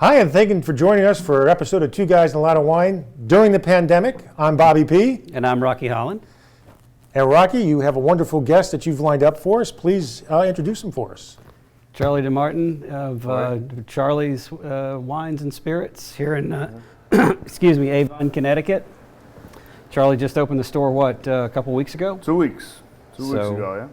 Hi, and thank you for joining us for an episode of Two Guys and a Lot of Wine during the pandemic. I'm Bobby P. And I'm Rocky Holland. And Rocky, you have a wonderful guest that you've lined up for us. Please introduce him for us. Charlie DeMartin of Charlie's Wines and Spirits here in, Avon, Connecticut. Charlie just opened the store, a couple weeks ago? 2 weeks. Two weeks ago,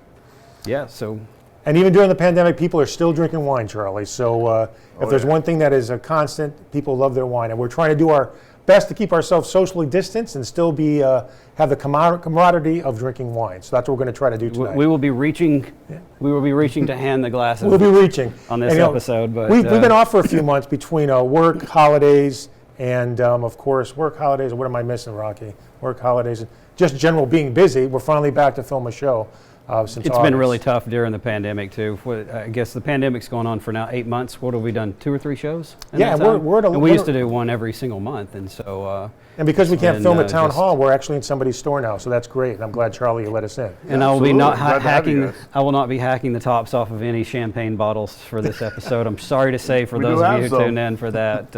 yeah. Yeah, so. And even during the pandemic, people are still drinking wine, Charlie. So if there's one thing that is a constant, people love their wine. And we're trying to do our best to keep ourselves socially distanced and still be have the camaraderie of drinking wine. So that's what we're going to try to do tonight. We will be reaching. We will be reaching to hand the glasses. We'll be reaching on this episode. But we've been off for a few months between work, holidays, and of course work, holidays. What am I missing, Rocky? Work, holidays, and just general being busy. We're finally back to film a show. Since it's August. been really tough during the pandemic too. I guess the pandemic's going on for now 8 months. What have we done? 2 or 3 shows? Yeah, we're at a. And we used to do one every single month, and so. And because we can't film at Town Hall, we're actually in somebody's store now, so that's great. And I'm glad Charlie let us in. And I will be not hacking. I will not be hacking the tops off of any champagne bottles for this episode. I'm sorry to say for those of you who tuned in for that,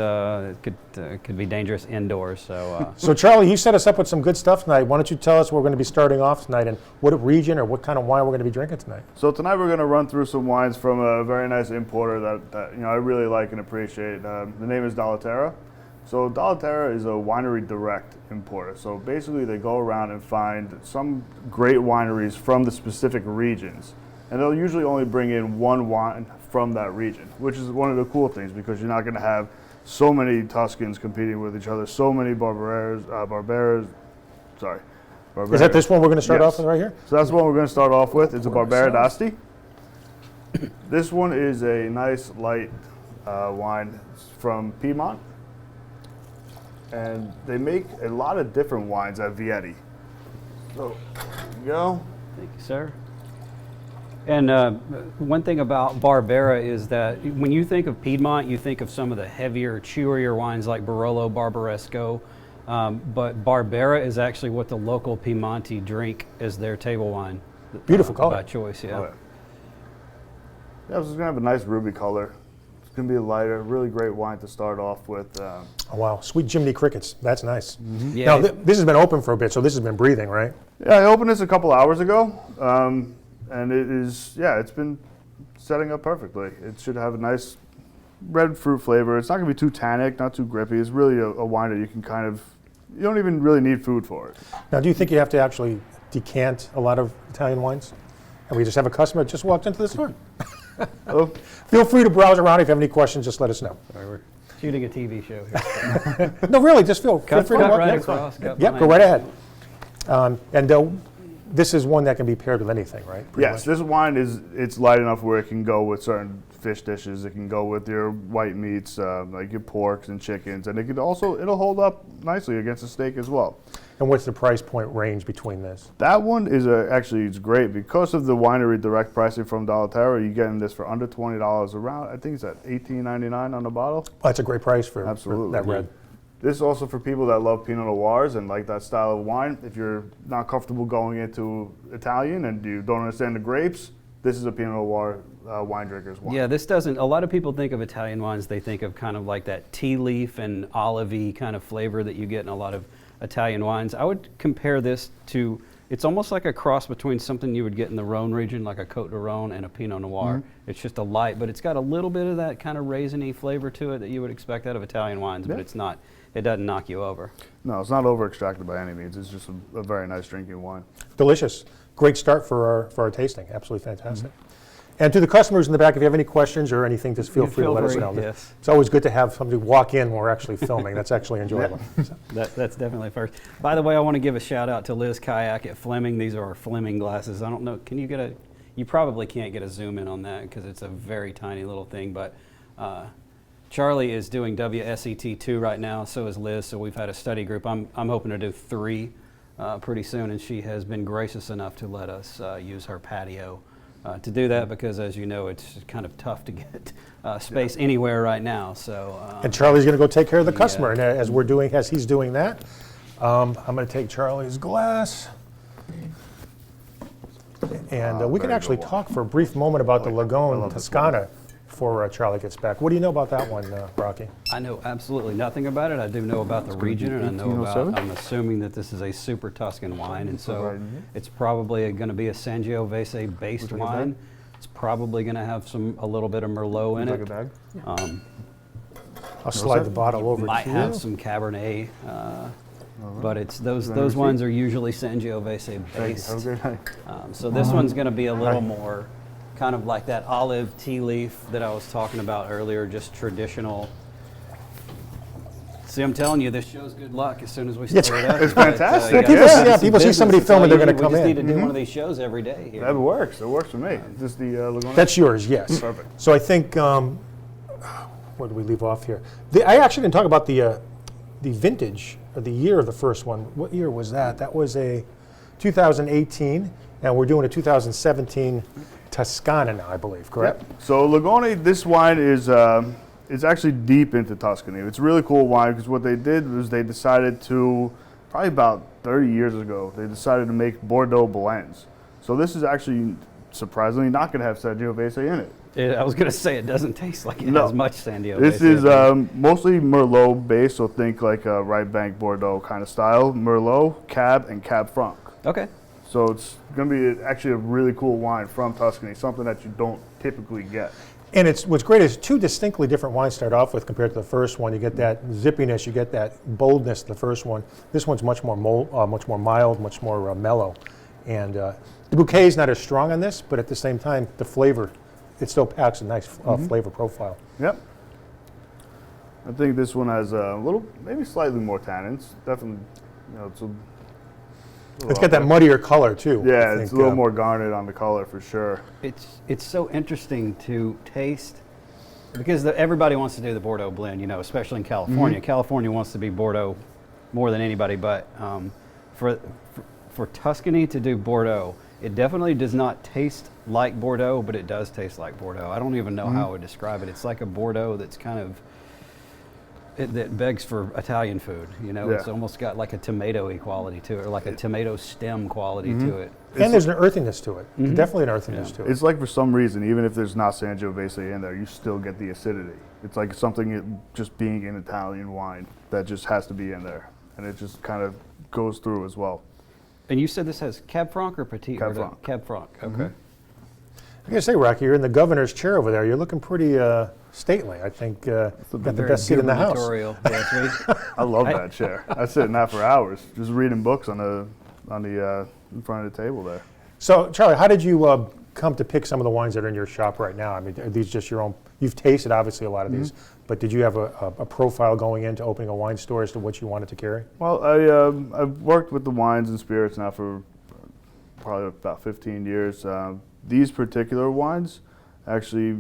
it could be dangerous indoors. So. So Charlie, you set us up with some good stuff tonight. Why don't you tell us what we're going to be starting off tonight and what region or what kind of wine we're going to be drinking tonight? So tonight we're going to run through some wines from a very nice importer that I really like and appreciate. The name is Lotta. So Lotta is a winery direct importer. So basically they go around and find some great wineries from the specific regions. And they'll usually only bring in one wine from that region, which is one of the cool things because you're not going to have so many Tuscans competing with each other, so many Barbaras. Is that this one we're going to start off with right here? So that's the one we're going to start off with. It's a Barbera d'Asti. This one is a nice light wine from Piedmont. And they make a lot of different wines at Vietti. So, there you go. Thank you, sir. And one thing about Barbera is that when you think of Piedmont, you think of some of the heavier, chewier wines like Brunello, Barbaresco. But Barbera is actually what the local Piemonte drink as their table wine. Beautiful color. By choice, yeah. Yeah, this is going to have a nice ruby color. It's going to be a lighter, really great wine to start off with. Oh, wow. Sweet Jiminy Crickets. That's nice. Mm-hmm. Yeah. Now, this has been open for a bit, so this has been breathing, right? Yeah, I opened this a couple hours ago. And it is, it's been setting up perfectly. It should have a nice red fruit flavor. It's not going to be too tannic, not too grippy. It's really a wine that you can you don't even really need food for it. Now, do you think you have to actually decant a lot of Italian wines? And we just have a customer that just walked into the store. Oh. Feel free to browse around. If you have any questions, just let us know. Sorry, we're shooting a TV show here. No, really, just feel free to walk right in. across. Yep, go right ahead. This is one that can be paired with anything, right? Yes, this wine it's light enough where it can go with certain fish dishes. It can go with your white meats, like your porks and chickens, and it'll hold up nicely against a steak as well. And what's the price point range between this? That one is it's great because of the winery direct pricing from Lotta. You're getting this for under $20 around. I think it's at $18.99 on the bottle. Oh, that's a great price for that red. This is also for people that love Pinot Noirs and like that style of wine. If you're not comfortable going into Italian and you don't understand the grapes, this is a Pinot Noir wine drinker's wine. Yeah, this doesn't. A lot of people think of Italian wines. They think of kind of like that tea leaf and olive-y kind of flavor that you get in a lot of Italian wines. I would compare this to. It's almost like a cross between something you would get in the Rhone region, like a Côte de Rhone, and a Pinot Noir. Mm-hmm. It's just a light, but it's got a little bit of that kind of raisiny flavor to it that you would expect out of Italian wines, but it's not. It doesn't knock you over. No, it's not over-extracted by any means. It's just a very nice drinking wine. Delicious. Great start for our tasting. Absolutely fantastic. Mm-hmm. And to the customers in the back, if you have any questions or anything, just feel free to let us know. Yes. It's always good to have somebody walk in when we're actually filming. That's actually enjoyable. That's definitely first. By the way, I want to give a shout out to Liz Kayak at Fleming. These are our Fleming glasses. I don't know, can you get you probably can't get a zoom in on that because it's a very tiny little thing, but Charlie is doing WSET2 right now, so is Liz, so we've had a study group. I'm hoping to do 3 pretty soon, and she has been gracious enough to let us use her patio to do that because, as you know, it's kind of tough to get space anywhere right now. So and Charlie's going to go take care of the customer, and as he's doing that, I'm going to take Charlie's glass. And we can actually talk for a brief moment about the Lagone Toscana before Charlie gets back. What do you know about that one, Rocky? I know absolutely nothing about it. I do know about the region, and I know about, 1807? I'm assuming that this is a super Tuscan wine, and so Right in here. it's probably going to be a Sangiovese based Would you like a wine. bag? It's probably going to have a little bit of Merlot in Would you it. like a bag? I'll slide the bottle over Might to have you. some Cabernet, but it's those wines are usually Sangiovese Thank you. based. Have a great night. So this one's going to be a little more kind of like that olive tea leaf that I was talking about earlier, just traditional. See, I'm telling you, this show's good luck as soon as we start it up. It's fantastic. you People, gotta yeah, do people see business. somebody That's all filming, they're you going need. to come We just in. need to do one of these shows every day here. That works. It works for me. Is this the Laguna? That's yours, yes. Perfect. So I think, where did we leave off here? I actually didn't talk about the vintage, or the year of the first one. What year was that? That was a 2018, and we're doing a 2017 Toscana now, I believe, correct? Yep. So Lagone, this wine is it's actually deep into Tuscany. It's a really cool wine because what they did was they decided to, probably about 30 years ago, they decided to make Bordeaux blends. So this is actually surprisingly not going to have Sangiovese in it. I was going to say it doesn't taste like it No. has much Sangiovese. This is in it. mostly Merlot based, so think like a right bank Bordeaux kind of style. Merlot, Cab, and Cab Franc. Okay. So it's going to be actually a really cool wine from Tuscany, something that you don't typically get. And what's great is two distinctly different wines to start off with compared to the first one. You get that zippiness, you get that boldness of the first one. This one's much more mild, much more mellow. And the bouquet is not as strong on this, but at the same time, the flavor, it still packs a nice flavor profile. Yep. I think this one has a little, maybe slightly more tannins. Definitely, it's a It's got that muddier color too. I Yeah, think, it's a little more garnet on the color for sure. It's so interesting to taste because everybody wants to do the Bordeaux blend, especially in California. California wants to be Bordeaux more than anybody, but for Tuscany to do Bordeaux, it definitely does not taste like Bordeaux, but it does taste like Bordeaux. I don't even know how I would describe it. It's like a Bordeaux that's kind of that begs for Italian food. It's almost got like a tomato-y quality to it, or like a tomato stem quality to it. And there's an earthiness to it. Definitely an earthiness to it. It's like for some reason, even if there's not Sangiovese in there, you still get the acidity. It's like something just being an Italian wine that just has to be in there, and it just kind of goes through as well. And you said this has Cab Franc or Petit? Cab Franc. Cab Franc, okay. I gotta say, Rocky, you're in the governor's chair over there. You're looking pretty stately. I think got the Very best seat in the house. gubernatorial. Yes, I love that chair. I sit in that for hours, just reading books on the in front of the table there. So, Charlie, how did you come to pick some of the wines that are in your shop right now? I mean, are these just your own? You've tasted, obviously, a lot of these, but did you have a profile going into opening a wine store as to what you wanted to carry? Well, I've worked with the wines and spirits now for probably about 15 years. These particular wines actually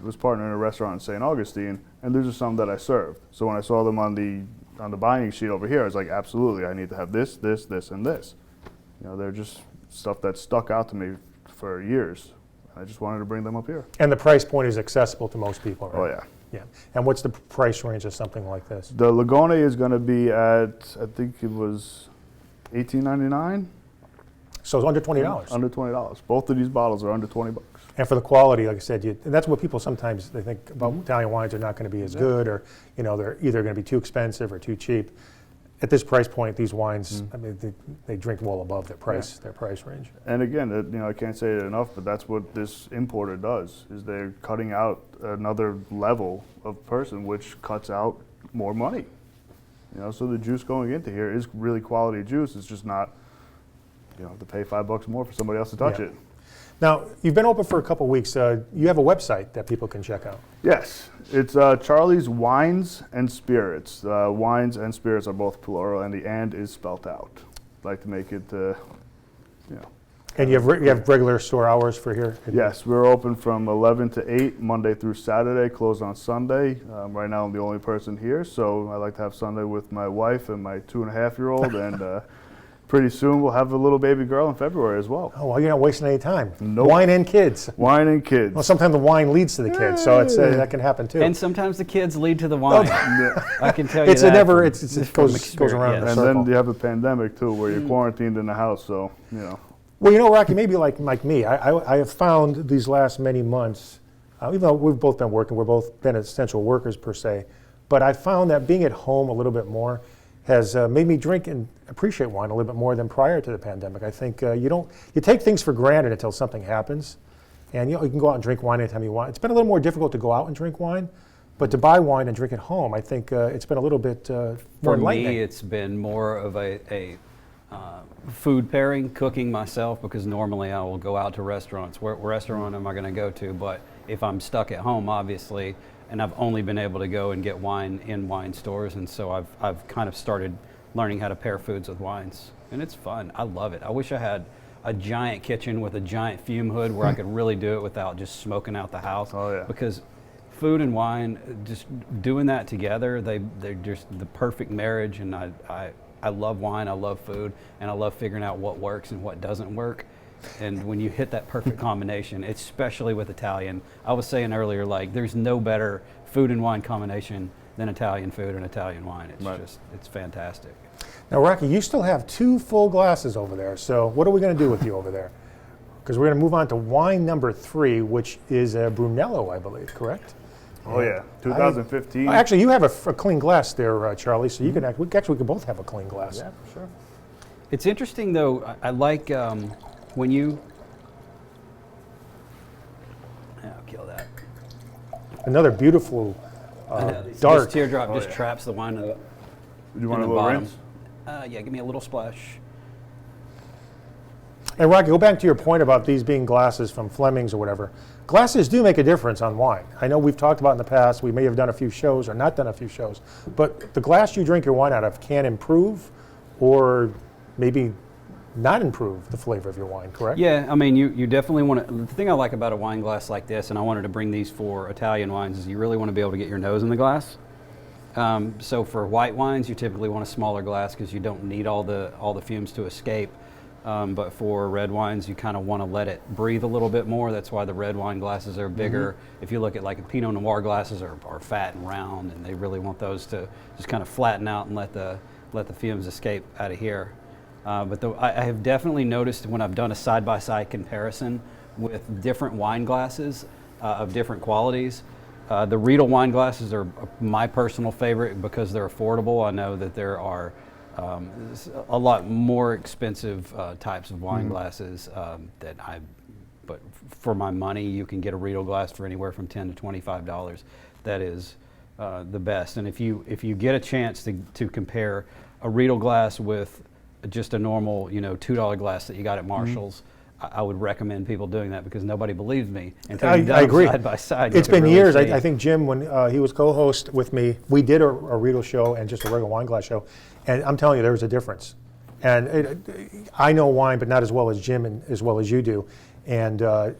was partnered in a restaurant in St. Augustine, and these are some that I served. So when I saw them on the buying sheet over here, I was like, absolutely, I need to have this, this, this, and this. They're just stuff that stuck out to me for years. I just wanted to bring them up here. And the price point is accessible to most people, right? Oh yeah. Yeah. And what's the price range of something like this? The Lagone is going to be at, I think it was $18.99. So it's under $20. Under $20. Both of these bottles are under $20. And for the quality, like I said, and that's what people sometimes they think about Italian wines are not going to be as good, or they're either going to be too expensive or too cheap. At this price point, these wines, I mean, they drink well above their price range. And again, I can't say it enough, but that's what this importer does, is they're cutting out another level of person, which cuts out more money. So the juice going into here is really quality juice. It's just not, to pay $5 more for somebody else to touch it. Now, you've been open for a couple weeks. You have a website that people can check out. Yes, it's Charlie's Wines and Spirits. Wines and spirits are both plural, and the "and" is spelt out. Like to make it, And you have regular store hours for here? Yes, we're open from 11 to 8, Monday through Saturday, closed on Sunday. Right now I'm the only person here, so I like to have Sunday with my wife and my 2.5-year-old, and pretty soon we'll have a little baby girl in February as well. Oh, well, you're not wasting any time. Nope. Wine and kids. Wine and kids. Well, sometimes the wine leads to the kids, so it's that can happen too. And sometimes the kids lead to the wine. I can tell you It's that. it goes around in a And circle. then you have a pandemic too, where you're quarantined in the house, so, Well, Rocky, maybe like me, I have found these last many months even though we've both been working, we're both been essential workers per se. But I found that being at home a little bit more has made me drink and appreciate wine a little bit more than prior to the pandemic. I think you take things for granted until something happens. And you can go out and drink wine anytime you want. It's been a little more difficult to go out and drink wine, but to buy wine and drink at home, I think it's been a little bit more For enlightening. me, it's been more of a food pairing, cooking myself, because normally I will go out to restaurants. What restaurant am I going to go to? But if I'm stuck at home, obviously, and I've only been able to go and get wine in wine stores, and so I've kind of started learning how to pair foods with wines, and it's fun. I love it. I wish I had a giant kitchen with a giant fume hood where I could really do it without just smoking out the house. Oh, yeah. Because food and wine, just doing that together, they're just the perfect marriage. And I love wine, I love food, and I love figuring out what works and what doesn't work. And when you hit that perfect combination, especially with Italian, I was saying earlier, like, there's no better food and wine combination than Italian food and Italian wine. It's Right. it's fantastic. Now, Rocky, you still have 2 full glasses over there. So what are we going to do with you over there? Because we're going to move on to wine number 3, which is a Brunello, I believe, correct? Oh yeah, 2015. Actually, you have a clean glass there, Charlie. So you can we could both have a clean glass. Yeah, sure. It's interesting, though. I like when you. I'll kill that. Another beautiful dark. This teardrop Oh, just yeah. traps the wine in Do you want the a little bottom. rinse? Yeah, give me a little splash. And Rocky, go back to your point about these being glasses from Fleming's or whatever. Glasses do make a difference on wine. I know we've talked about in the past, we may have done a few shows or not done a few shows, but the glass you drink your wine out of can improve or maybe not improve the flavor of your wine, correct? Yeah, I mean, you definitely want to. The thing I like about a wine glass like this, and I wanted to bring these for Italian wines, is you really want to be able to get your nose in the glass. So for white wines, you typically want a smaller glass because you don't need all the fumes to escape. But for red wines, you kind of want to let it breathe a little bit more. That's why the red wine glasses are bigger. If you look at like a Pinot Noir glasses are fat and round, and they really want those to just kind of flatten out and let the fumes escape out of here. But I have definitely noticed when I've done a side-by-side comparison with different wine glasses of different qualities, the Riedel wine glasses are my personal favorite because they're affordable. I know that there are a lot more expensive types of wine glasses but for my money, you can get a Riedel glass for anywhere from $10 to $25. That is the best. And if you get a chance to compare a Riedel glass with just a normal, $2 glass that you got at Marshall's, I would recommend people doing that because nobody believes me. And I agree. Side by side. It's been years. I think Jim, when he was co-host with me, we did a Riedel show and just a regular wine glass show, and I'm telling you, there was a difference. And I know wine, but not as well as Jim and as well as you do. And to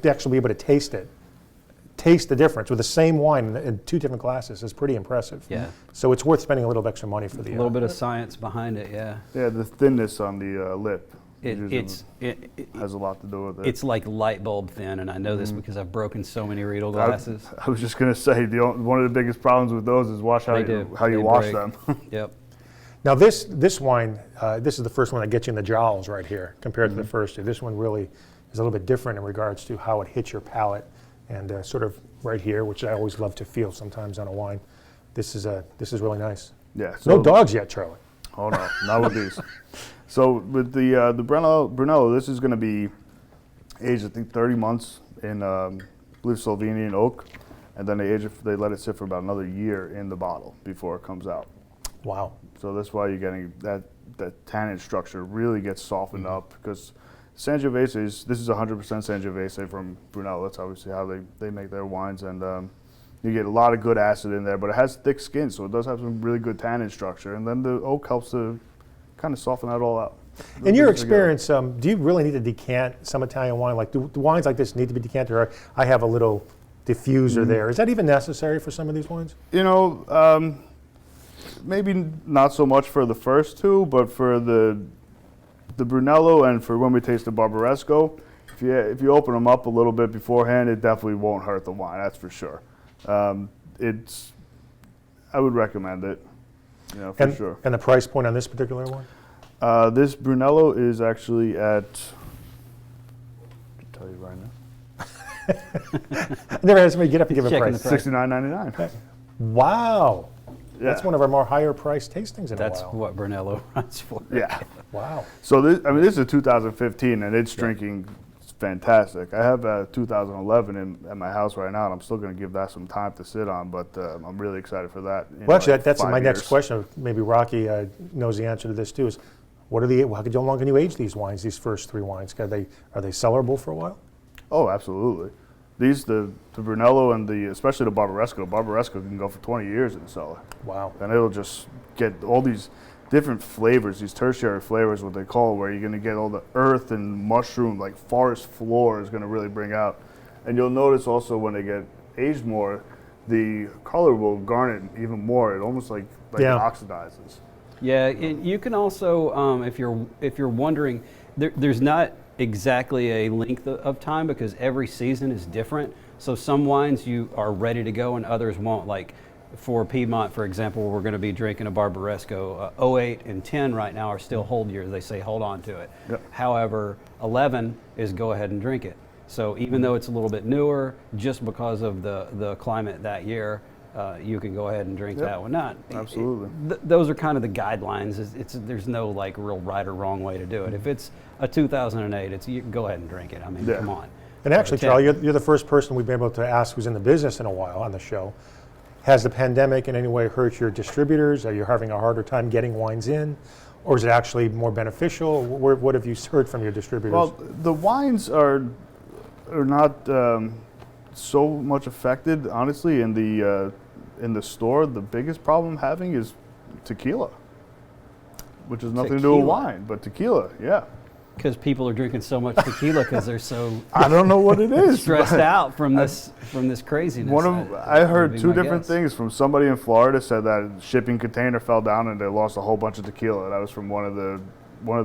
actually be able to taste the difference with the same wine in 2 different glasses is pretty impressive. Yeah. So it's worth spending a little extra money for A little bit of science behind it, yeah. Yeah, the thinness on the lip It has a lot to do with it. It's like light bulb thin, and I know this because I've broken so many Riedel glasses. I was just gonna say one of the biggest problems with those is how They you wash break. them. Yep. Now this wine, this is the first one that gets you in the jowls right here compared to the first 2. This one really is a little bit different in regards to how it hits your palate and sort of right here, which I always love to feel sometimes on a wine. This is really nice. Yeah. No dogs yet, Charlie. Oh no, not with these. So with the Brunello, this is going to be aged I think 30 months in I believe Slovenian oak, and then they let it sit for about another year in the bottle before it comes out. Wow. So that's why you're getting that tannin structure really gets softened up because Sangiovese this is 100% Sangiovese from Brunello. That's obviously how they make their wines, and you get a lot of good acid in there, but it has thick skin, so it does have some really good tannin structure, and then the oak helps to kind of soften that all out. In your experience, do you really need to decant some Italian wine? Like, do wines like this need to be decanted? Or I have a little diffuser there. Is that even necessary for some of these wines? Maybe not so much for the first 2, but for the Brunello and for when we taste the Barbaresco, if you open them up a little bit beforehand, it definitely won't hurt the wine. That's for sure. I would recommend it, for sure. And the price point on this particular one? This Brunello is actually at, I'll tell you right now. I never had somebody get up and give a Checking price. the price. $69.99. Wow. That's Yeah. one of our more higher priced tastings in That's a while. what Brunello runs for. Yeah. Wow. So this is a 2015, and it's drinking fantastic. I have a 2011 at my house right now, and I'm still going to give that some time to sit on. But I'm really excited for that. Well, actually, that's 5 my next years. question. Maybe Rocky knows the answer to this too. Is how long can you age these wines? These first 3 wines, are they cellarable for a while? Oh, absolutely. These the Brunello and especially the Barbaresco. Barbaresco can go for 20 years in the cellar, Wow. and it'll just get all these different flavors, these tertiary flavors, what they call, where you're going to get all the earth and mushroom, like forest floor is going to really bring out. And you'll notice also when they get aged more, the color will garnet even more. It almost like Yeah. it oxidizes. Yeah, and you can also, if you're wondering, there's not exactly a length of time because every season is different. So some wines you are ready to go and others won't. Like for Piedmont, for example, we're going to be drinking a Barbaresco. 08 and 10 right now are still hold years. They say hold on to it. Yep. However, 11 is go ahead and drink it. So even though it's a little bit newer, just because of the climate that year, you can go ahead and drink Yep. that one. Not Absolutely. those are kind of the guidelines. There's no like real right or wrong way to do it. If it's a 2008, you can go ahead and drink it. I mean, Yeah. come on. And actually, Okay. Charlie, you're the first person we've been able to ask who's in the business in a while on the show. Has the pandemic in any way hurt your distributors? Are you having a harder time getting wines in? Or is it actually more beneficial? What have you heard from your distributors? Well, the wines are not so much affected, honestly. In the store, the biggest problem having is tequila, which has nothing to do with Tequila? wine, but tequila. Yeah, Because people are drinking so much tequila because they're so I don't know what it is. stressed but out from this craziness. I heard would be 2 my different guess. things from somebody in Florida. Said that a shipping container fell down and they lost a whole bunch of tequila. That was from one of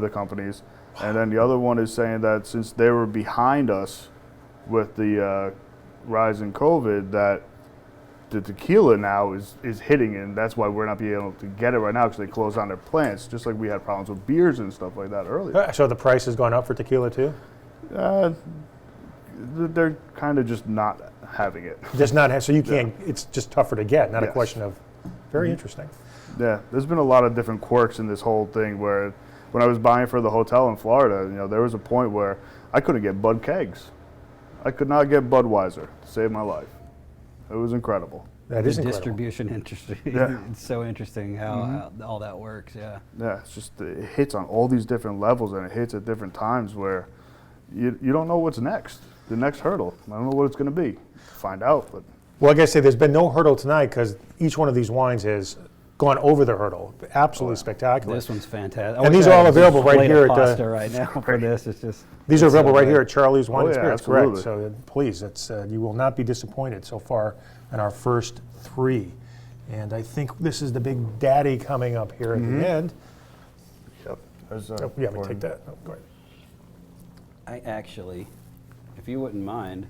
the companies, and then the other one is saying that since they were behind us with the rise in COVID, that the tequila now is hitting, and that's why we're not being able to get it right now because they closed down their plants, just like we had problems with beers and stuff like that earlier. So the price has gone up for tequila too? They're kind of just not having it. Just not, so you can't, it's just tougher to get, not a Yes. question of, very interesting. Yeah, there's been a lot of different quirks in this whole thing where when I was buying for the hotel in Florida, there was a point where I couldn't get Bud kegs. I could not get Budweiser to save my life. It was incredible. That is The incredible. distribution industry. Yeah. It's so interesting how all that works. Yeah. Yeah, it's just it hits on all these different levels and it hits at different times where you don't know what's next. The next hurdle. I don't know what it's going to be. Find out, but Well, I gotta say, there's been no hurdle tonight because each one of these wines has gone over the hurdle. Absolutely spectacular. This one's fantastic. And these are all available right here at pasta right now for this. It's just These are it's so available right good. here at Charlie's Wine Oh, and yeah, Spirits, correct? absolutely. So please, you will not be disappointed so far in our first 3. And I think this is the big daddy coming up here at the end. yep. There's, Oh, yeah, we take that. Oh, go ahead. I actually, if you wouldn't mind,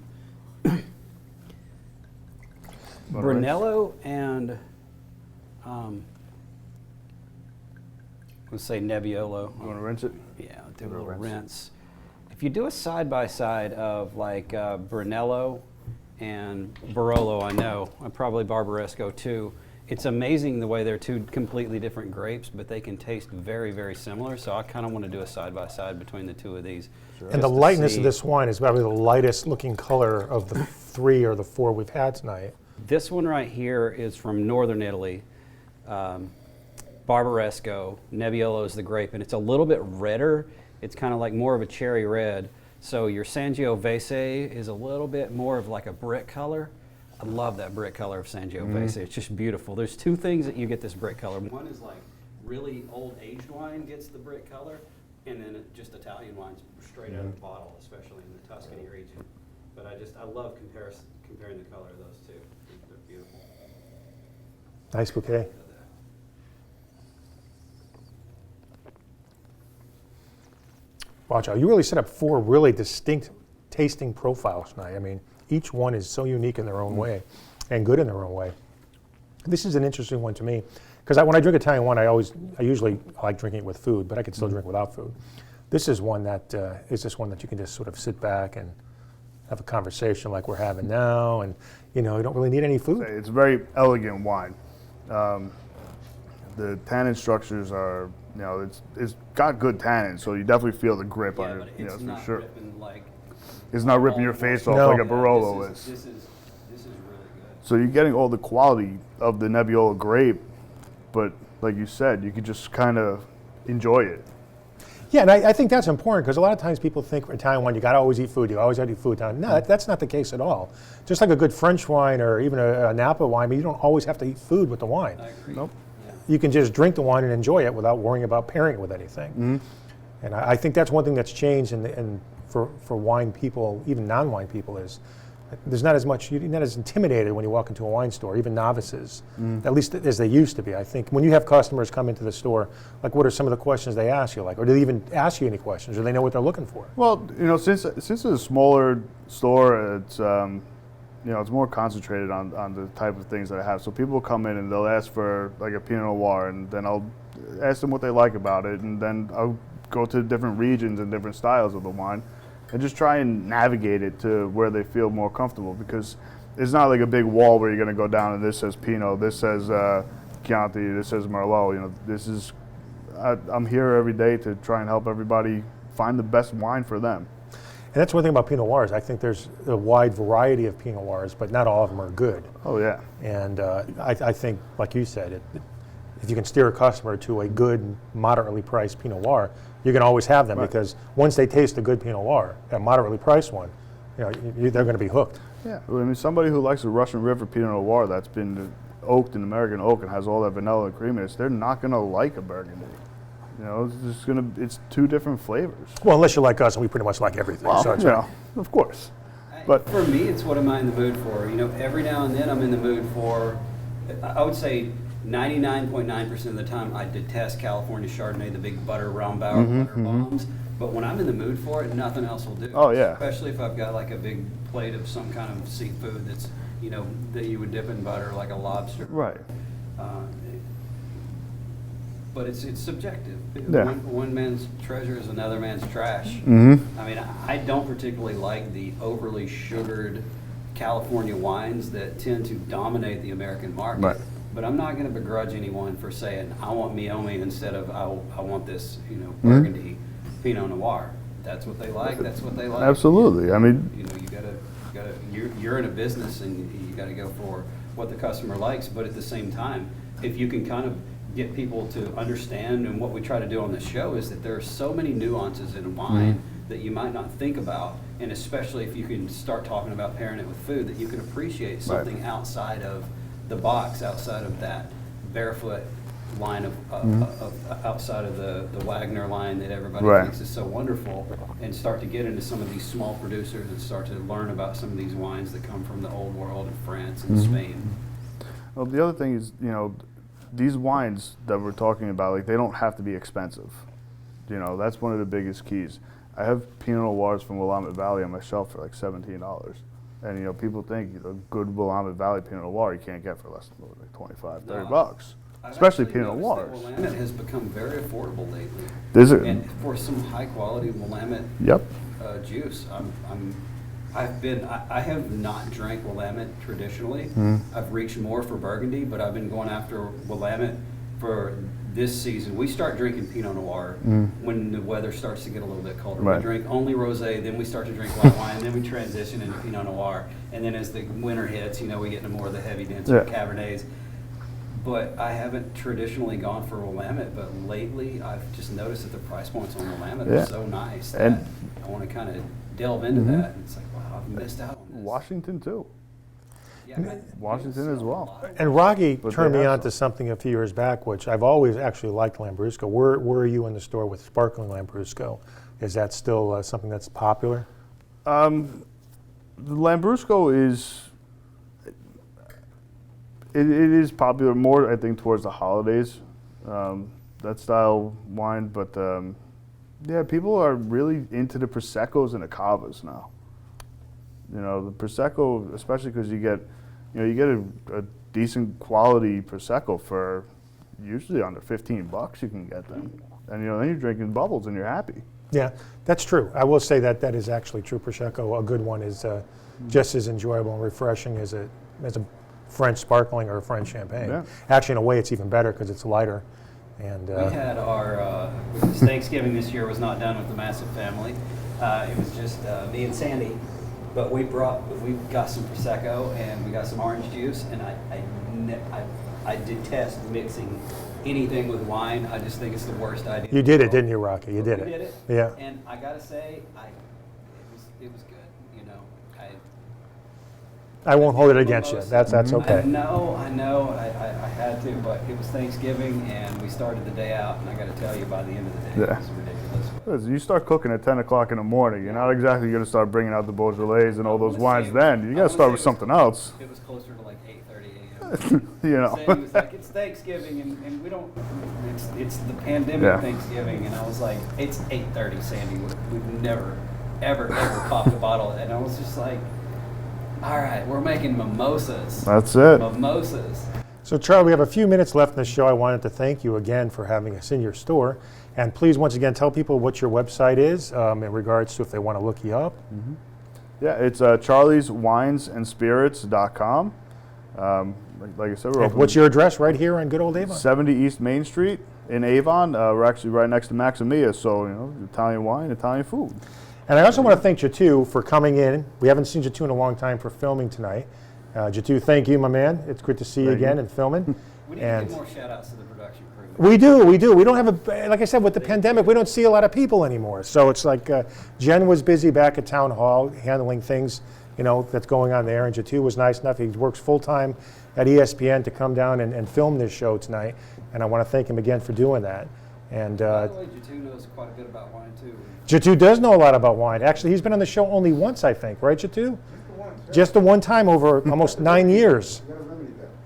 Brunello and let's say Nebbiolo. You want to rinse it? Yeah, I'll do a Do a little rinse. rinse. If you do a side by side of like Brunello and Barolo, I know, and probably Barbaresco too. It's amazing the way they're 2 completely different grapes, but they can taste very, very similar. So I kind of want to do a side by side between the 2 of these. And the lightness of this wine is probably the lightest looking color of the 3 or the 4 we've had tonight. This one right here is from northern Italy. Barbaresco, Nebbiolo is the grape, and it's a little bit redder. It's kind of like more of a cherry red. So your Sangiovese is a little bit more of like a brick color. I love that brick color of Sangiovese. It's just beautiful. There's 2 things that you get this brick color. One is like really old aged wine gets the brick color, and then just Italian wines straight out of the bottle, especially in the Tuscany region. But I love comparing the color of those 2. They're beautiful. Nice bouquet. Wow, Joe, you really set up 4 really distinct tasting profiles tonight. I mean, each one is so unique in their own way and good in their own way. This is an interesting one to me because when I drink Italian wine, I usually like drinking it with food, but I can still drink without food. This is one that is just one that you can just sort of sit back and have a conversation like we're having now, and you don't really need any food. It's a very elegant wine. The tannin structures are, it's got good tannin, so you definitely feel the grip on but it. it's For not sure. ripping like. It's not ripping your face off No. like a Yeah, Barolo is. This is really good. So you're getting all the quality of the Nebbiolo grape, but like you said, you could just kind of enjoy it. Yeah, and I think that's important because a lot of times people think Italian wine, you got to always eat food. You always got to eat food. No, that's not the case at all. Just like a good French wine or even a Napa wine, but you don't always have to eat food with the wine. I agree. Nope. Yeah. You can just drink the wine and enjoy it without worrying about pairing it with anything. And I think that's one thing that's changed for wine people, even non-wine people, is there's not as much, you're not as intimidated when you walk into a wine store, even novices, at least as they used to be. I think when you have customers come into the store, like what are some of the questions they ask you, like, or do they even ask you any questions, or they know what they're looking for? Well, since it's a smaller store, it's it's more concentrated on the type of things that I have. So people come in and they'll ask for like a Pinot Noir, and then I'll ask them what they like about it, and then I'll go to different regions and different styles of the wine, and just try and navigate it to where they feel more comfortable, because it's not like a big wall where you're going to go down and this says Pinot, this says Chianti, this says Merlot. This is I'm here every day to try and help everybody find the best wine for them. And that's one thing about Pinot Noirs. I think there's a wide variety of Pinot Noirs, but not all of them are good. Oh yeah. And I think, like you said, if you can steer a customer to a good, moderately priced Pinot Noir, you can always have them, because once they taste a good Pinot Noir, a moderately priced one, they're going to be hooked. Yeah, I mean, somebody who likes a Russian River Pinot Noir that's been oaked in American oak and has all that vanilla and creaminess, they're not going to like a Burgundy. It's two different flavors. Well, unless you're like us and we pretty much like everything. Well, So it's of course. But for me, it's what am I in the mood for? Every now and then I'm in the mood for, I would say 99.9% of the time I detest California Chardonnay, the big butter butter bombs. But when I'm in the mood for it, nothing else will do. Oh, yeah. Especially if I've got like a big plate of some kind of seafood that's, that you would dip in butter, like a lobster. right. But it's subjective. Yeah. One man's treasure is another man's trash. Mm-hmm. I mean, I don't particularly like the overly sugared California wines that tend to dominate the American market. Right. But I'm not going to begrudge anyone for saying, I want Meiomi instead of I want this, Burgundy Pinot Noir. That's what they like. That's what they like. Absolutely. I mean, you're in a business and you got to go for what the customer likes. But at the same time, if you can kind of get people to understand, and what we try to do on the show is that there are so many nuances in wine that you might not think about, and especially if you can start talking about pairing it with food, that you can appreciate something outside of the box, outside of that barefoot line of outside of the Wagner line that everybody thinks is so wonderful, and start to get into some of these small producers and start to learn about some of these wines that come from the old world in France and Spain. well, the other thing is, these wines that we're talking about, like, they don't have to be expensive. That's one of the biggest keys. I have Pinot Noirs from Willamette Valley on my shelf for like $17. And, people think, a good Willamette Valley Pinot Noir you can't get for less than like 25, 30 bucks. Especially Pinot Noirs. Willamette has become very affordable lately. Is it? And for some high quality Willamette juice, I have not drank Willamette traditionally. I've reached more for Burgundy, but I've been going after Willamette for this season. We start drinking Pinot Noir when the weather starts to get a little bit colder. Right. We drink only rosé, then we start to drink white wine, then we transition into Pinot Noir. And then as the winter hits, we get into more of the heavy, denser Cabernets. But I haven't traditionally gone for Willamette, but lately I've just noticed that the price points on Willamette are so nice that I want to kind of delve into that. And it's like, wow, I've missed out on this. Washington too. Yeah, Washington as well. And Rocky But turned they me have on to something a few years back, which I've always actually liked Lambrusco. Where are you in the store with sparkling Lambrusco? Is that still something that's popular? The Lambrusco is, it is popular more, I think, towards the holidays, that style wine. But people are really into the Proseccos and the Cavas now. The Prosecco, especially because you get a decent quality Prosecco for, usually under $15 you can get them. And then you're drinking bubbles and you're happy. Yeah, that's true. I will say that that is actually true. Prosecco, a good one, is just as enjoyable and refreshing as a French sparkling or a French champagne. Yeah. Actually, in a way, it's even better because it's lighter. And We had our because Thanksgiving this year was not done with the massive family. It was just me and Sandy. But we got some Prosecco and we got some orange juice, and I detest mixing anything with wine. I just think it's the worst idea. you did it, didn't you, Rocky? You did We it. did it. Yeah. And I gotta say, it was good. I won't hold it against you. That's okay. I know, I had to, but it was Thanksgiving and we started the day out, and I gotta tell you, by the end of the day, it was ridiculous. Listen, you start cooking at 10 o'clock in the morning, you're not exactly going to start bringing out the Beaujolais and all those wines then. You got to start with something else. It was closer to like 8:30 a.m. You know. Sandy was like, it's Thanksgiving, and we don't, it's the pandemic Yeah. Thanksgiving, and I was like, it's 8:30, Sandy. We've never, ever popped a bottle, and I was just like, all right, we're making mimosas. That's it. Mimosas. So, Charlie, we have a few minutes left in the show. I wanted to thank you again for having us in your store. And please, once again, tell people what your website is in regards to if they want to look you up. Yeah, it's charlieswinesandspirits.com. Like I said, we're And open what's your address right here on good old Avon? 70 East Main Street in Avon. We're actually right next to Maximia, so Italian wine, Italian food. And I also want to thank Jatu for coming in. We haven't seen Jatu in a long time for filming tonight. Jatu, thank you, my man. It's good to see you again and filming. We need to give more shout outs to the production crew. We do. We don't have like I said, with the pandemic, we don't see a lot of people anymore. So it's like Jen was busy back at Town Hall handling things, that's going on there. And Jatu was nice enough. He works full time at ESPN to come down and film this show tonight. And I want to thank him again for doing that. And By the way, Jatu knows quite a bit about wine too. Jatu does know a lot about wine. Actually, he's been on the show only once, I think, right, Jatu? Just the one time over almost 9 years.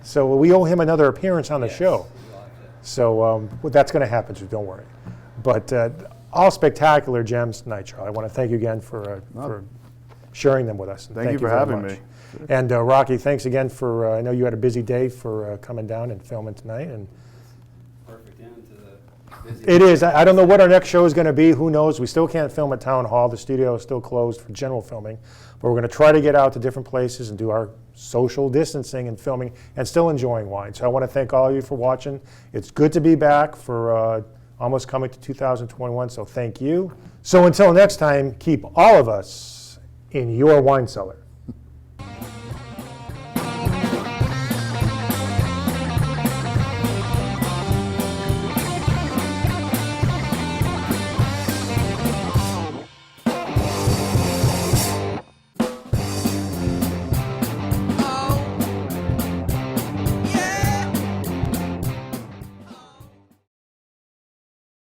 So we owe him another appearance on the show. So that's going to happen, so don't worry. But all spectacular gems tonight, Charlie. I want to thank you again for sharing them with us. And Thank you for very having much. me. And Rocky, thanks again for, I know you had a busy day for coming down and filming tonight. And Perfect end to the busy. it is. I don't know what our next show is going to be. Who knows? We still can't film at Town Hall. The studio is still closed for general filming. But we're going to try to get out to different places and do our social distancing and filming and still enjoying wine. So I want to thank all of you for watching. It's good to be back for almost coming to 2021, so thank you. So until next time, keep all of us in your wine cellar.